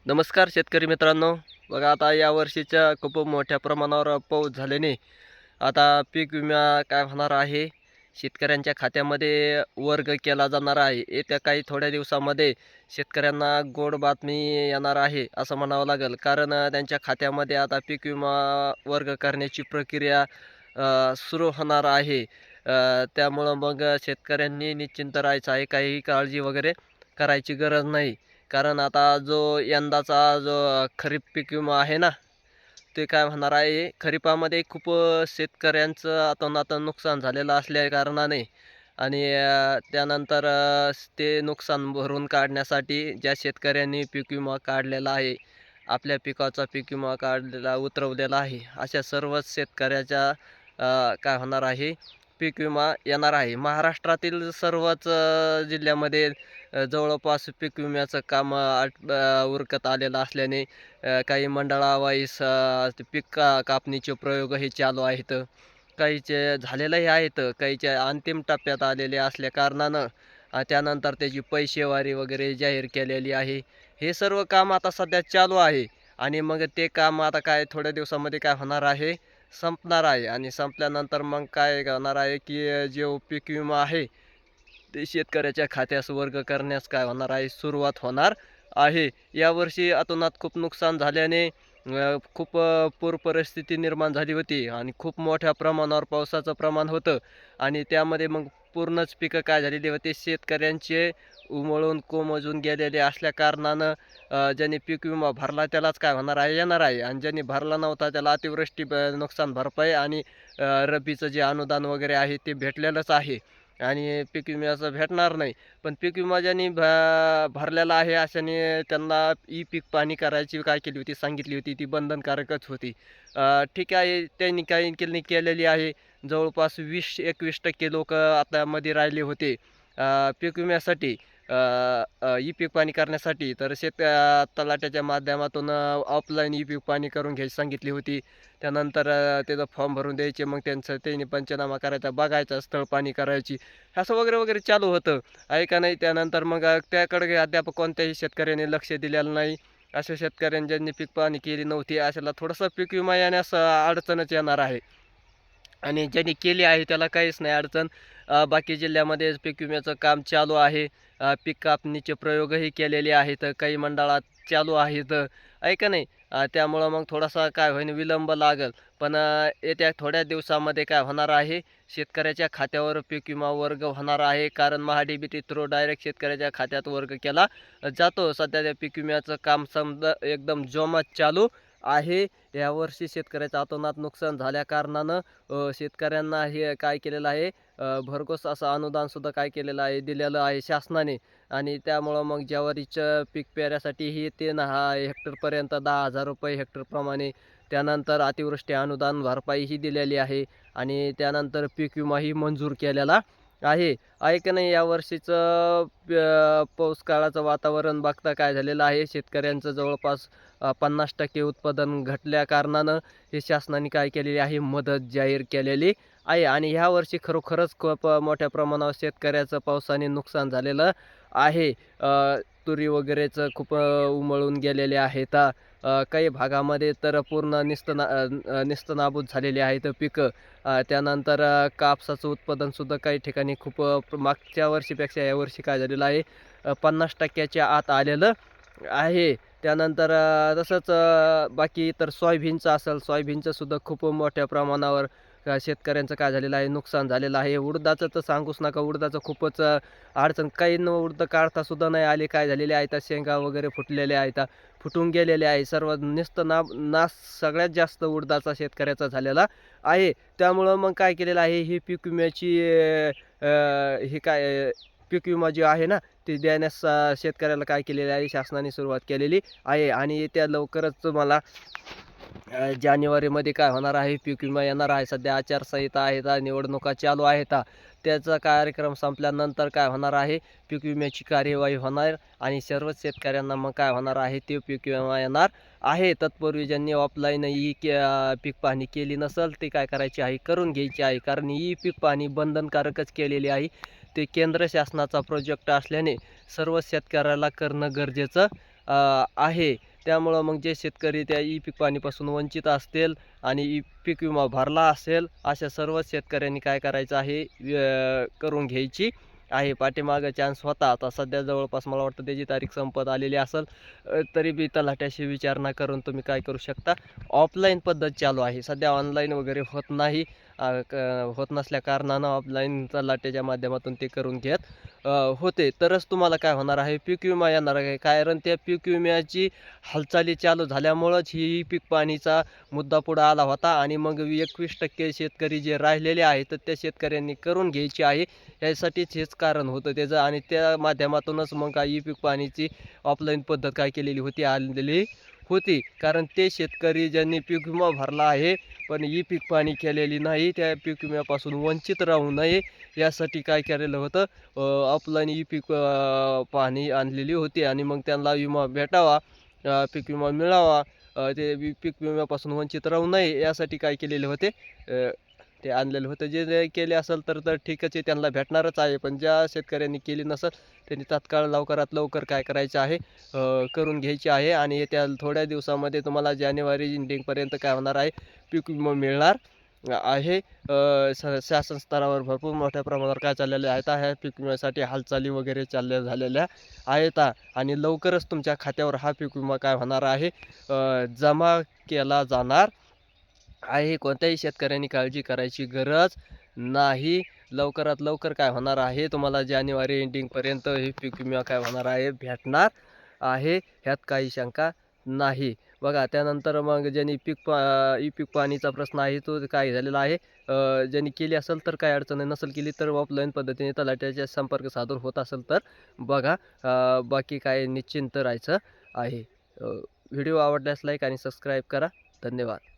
नमस्कार शेतकरी मित्रांनो. बघा आता या वर्षीच्या खूप मोठ्या प्रमाणावर पाऊस झाल्याने आता पीक विमा काय होणार आहे, शेतकऱ्यांच्या खात्यामध्ये वर्ग केला जाणार आहे. येत्या काही थोड्या दिवसामध्ये शेतकऱ्यांना गोड बातमी येणार आहे असं म्हणावं लागेल. कारण त्यांच्या खात्यामध्ये आता पीक विमा वर्ग करण्याची प्रक्रिया सुरू होणार आहे. त्यामुळं मग शेतकऱ्यांनी निश्चिंत राहायचं आहे. काहीही काळजी वगैरे करायची गरज नाही. कारण आता जो यंदाचा जो खरीप पीक विमा आहे ना, ते काय होणार आहे, खरीपामध्ये खूप शेतकऱ्यांचं अतोनात नुकसान झालेलं असल्या कारणाने आणि त्यानंतर ते नुकसान भरून काढण्यासाठी ज्या शेतकऱ्यांनी पीक विमा काढलेला आहे, आपल्या पिकाचा पीक विमा काढलेला उतरवलेला आहे, अशा सर्वच शेतकऱ्याच्या काय होणार आहे, पीक विमा येणार आहे. महाराष्ट्रातील सर्वच जिल्ह्यामध्ये जवळपास पीक विम्याचं काम उरकत आलेलं असल्याने काही मंडळावाईज ते पीक कापणीचे प्रयोगही चालू आहेत. काहीचे झालेलेही आहेत, काहीचे अंतिम टप्प्यात आलेले असल्या कारणानं त्यानंतर त्याची पैसेवारी वगैरे जाहीर केलेली आहे. हे सर्व काम आता सध्या चालू आहे आणि मग ते काम आता काय थोड्या दिवसामध्ये काय होणार आहे, संपणार आहे आणि संपल्यानंतर मग काय होणार आहे, की जो पीक विमा आहे ते शेतकऱ्याच्या खात्यास वर्ग करण्यास काय होणार आहे, सुरुवात होणार आहे. यावर्षी अतोनात खूप नुकसान झाल्याने खूप पूर परिस्थिती निर्माण झाली होती आणि खूप मोठ्या प्रमाणावर पावसाचं प्रमाण होतं आणि त्यामध्ये मग पूर्णच पिकं काय झालेली होती, शेतकऱ्यांचे उमळून कोमजून गेलेले असल्या कारणानं ज्यांनी पीक विमा भरला त्यालाच काय होणार आहे, येणार आहे आणि ज्यांनी भरला नव्हता त्याला अतिवृष्टी नुकसान भरपाई आणि रब्बीचं जे अनुदान वगैरे आहे ते भेटलेलंच आहे आणि पीक विम्याचं भेटणार नाही. पण पीक विमा ज्यांनी भरलेला आहे अशाने त्यांना पीक पाहणी करायची काय केली होती, सांगितली होती, ती बंधनकारकच होती. ठीक आहे, त्यांनी काही केलेली आहे. जवळपास 20-21% लोकं आता मध्ये राहिले होते पीक विम्यासाठी, ई-पीक पाहणी करण्यासाठी. तर तलाठ्याच्या माध्यमातून ऑफलाईन ई-पीक पाहणी करून घ्यायची सांगितली होती. त्यानंतर त्याचा फॉर्म भरून द्यायचे, मग त्यांनी पंचनामा करायचा, बघायचा, स्थळ पाहणी करायची, असं वगैरे वगैरे चालू होतं. आहे का नाही. त्यानंतर मग त्याकडे अद्याप कोणत्याही शेतकऱ्याने लक्ष दिलेलं नाही. अशा शेतकऱ्यांनी ज्यांनी पीक पाहणी केली नव्हती अशाला थोडंसं पीक विमा येण्यास अडचणच येणार आहे आणि ज्यांनी केली आहे त्याला काहीच नाही अडचण. बाकी जिल्ह्यामध्ये पीक विम्याचं काम चालू आहे. पीक कापणीचे प्रयोगही केलेले आहेत. काही मंडळात चालू आहेत. आहे का नाही. त्यामुळं मग थोडासा काय होईन विलंब लागेल. पण येत्या थोड्या दिवसामध्ये काय होणार आहे, शेतकऱ्याच्या खात्यावर पीक विमा वर्ग होणार आहे. कारण महा-डी-बी-टी थ्रू डायरेक्ट शेतकऱ्याच्या खात्यात वर्ग केला जातो. सध्या त्या पीक विम्याचं काम समजा एकदम जोमात चालू आहे. यावर्षी शेतकऱ्याचं अतोनात नुकसान झाल्या कारणानं शेतकऱ्यांना हे काय केलेलं आहे, भरघोस असं अनुदानसुद्धा काय केलेलं आहे, दिलेलं आहे शासनाने आणि त्यामुळं मग ज्वारीचं पीक पेरायसाठीही 3 हेक्टरपर्यंत ₹10,000 हेक्टरप्रमाणे. त्यानंतर अतिवृष्टी अनुदान भरपाईही दिलेली आहे आणि त्यानंतर पीक विमाही मंजूर केलेला आहे. आहे का नाही. यावर्षीचं पाऊस काळाचं वातावरण बघता काय झालेलं आहे, शेतकऱ्यांचं जवळपास 50% उत्पादन घटल्या कारणानं हे शासनाने काय केलेली आहे, मदत जाहीर केलेली आहे आणि ह्या वर्षी खरोखरच खूप मोठ्या प्रमाणावर शेतकऱ्याचं पावसाने नुकसान झालेलं आहे. तुरी वगैरेचं खूप उमळून गेलेले आहेत. काही भागामध्ये तर पूर्ण निस्तनाबूत झालेली आहेत पिकं. त्यानंतर कापसाचं उत्पादनसुद्धा काही ठिकाणी खूप मागच्या वर्षीपेक्षा यावर्षी काय झालेलं आहे, 50% आत आलेलं आहे. त्यानंतर तसंच बाकी इतर सोयाबीनचं असेल, सोयाबीनचं सुद्धा खूप मोठ्या प्रमाणावर शेतकऱ्यांचं काय झालेलं आहे, नुकसान झालेलं आहे. उडदाचं तर सांगूच नका, उडदाचं खूपच अडचण. काहींना उडदं काढता सुद्धा नाही आले, काय झालेले आहेत, शेंगा वगैरे फुटलेल्या आहेत, फुटून गेलेले आहे. सर्व नुसतं नाश सगळ्यात जास्त उडदाचा शेतकऱ्याचा झालेला आहे. त्यामुळं मग काय केलेलं आहे, ही पीक विम्याची हे काय पीक विमा जे आहे ना, ते देण्यास शेतकऱ्याला काय केलेलं आहे, शासनाने सुरुवात केलेली आहे आणि येत्या लवकरच तुम्हाला जानेवारीमध्ये काय होणार आहे, पीक विमा येणार आहे. सध्या आचारसंहिता आहेत, निवडणुका चालू आहेत. त्याचा कार्यक्रम संपल्यानंतर काय होणार आहे, पीक विम्याची कार्यवाही होणार आणि सर्वच शेतकऱ्यांना मग काय होणार आहे, ते पीक विमा येणार आहे. तत्पूर्वी ज्यांनी ऑफलाईन पीक पाहणी केली नसेल ते काय करायची आहे, करून घ्यायची आहे. कारण पीक पाहणी बंधनकारकच केलेली आहे. ते केंद्र शासनाचा प्रोजेक्ट असल्याने सर्व शेतकऱ्याला करणं गरजेचं आहे. त्यामुळं मग जे शेतकरी त्या ई पीक पाणीपासून वंचित असतील आणि ई पीक विमा भरला असेल, अशा सर्व शेतकऱ्यांनी काय करायचं आहे, करून घ्यायची आहे. पाठीमागं चान्स होता, आता सध्या जवळपास मला वाटतं त्याची तारीख संपत आलेली असेल. तरी बी तलाठ्याशी विचारणा करून तुम्ही काय करू शकता, ऑफलाईन पद्धत चालू आहे. सध्या ऑनलाईन वगैरे होत नाही. होत नसल्या कारणानं ऑफलाईन तलाठ्याच्या माध्यमातून ते करून घेत होते. तरच तुम्हाला काय होणार आहे, पीक विमा येणार आहे. कारण त्या पीक विम्याची हालचाली चालू झाल्यामुळंच ही पीक पाणीचा मुद्दा पुढं आला होता आणि मग 21% शेतकरी जे राहिलेले आहेत, तर त्या शेतकऱ्यांनी करून घ्यायची आहे. यासाठीच हेच कारण होतं त्याचं आणि त्या माध्यमातूनच मग काय ई पीक पाणीची ऑफलाईन पद्धत काय केलेली होती, आणलेली होती. कारण ते शेतकरी ज्यांनी पीक विमा भरला आहे, पण ई पीक पाणी केलेली नाही, त्या पीक विम्यापासून वंचित राहू नये यासाठी काय केलेलं होतं, ऑफलाईन ई पीक पाहणी आणलेली होती आणि मग त्यांना विमा भेटावा, पीक विमा मिळावा, ते पीक विम्यापासून वंचित राहू नये यासाठी काय केलेले होते, ते आणलेलं होतं. जे केले असेल तर ठीकच आहे, त्यांना भेटणारच आहे. पण ज्या शेतकऱ्यांनी केली नसेल त्यांनी तात्काळ लवकरात लवकर काय करायचं आहे, करून घ्यायची आहे आणि येत्या थोड्या दिवसामध्ये तुम्हाला जानेवारी एंडिंगपर्यंत काय होणार आहे, पीक विमा मिळणार आहे. शासन स्तरावर भरपूर मोठ्या प्रमाणावर काय चाललेले आहेत, ह्या पीक विम्यासाठी हालचाली वगैरे झालेल्या आहेत आणि लवकरच तुमच्या खात्यावर हा पीक विमा काय होणार आहे, जमा केला जाणार आहे. कोणत्याही शेतकऱ्यांनी काळजी करायची गरज नाही. लवकरात लवकर काय होणार आहे, तुम्हाला जानेवारी एंडिंगपर्यंत हे पीक विमा काय होणार आहे, भेटणार आहे. ह्यात काही शंका नाही. बघा त्यानंतर मग ज्यांनी ई पीक पाणीचा प्रश्न आहे तो काय झालेला आहे, ज्यांनी केली असेल तर काय अडचण आहे, नसेल केली तर ऑफलाईन पद्धतीने तलाठ्याच्या संपर्क साधून होत असेल तर बघा. बाकी काय निश्चिंत राहायचं आहे. व्हिडिओ आवडल्यास लाईक आणि सबस्क्राईब करा. धन्यवाद.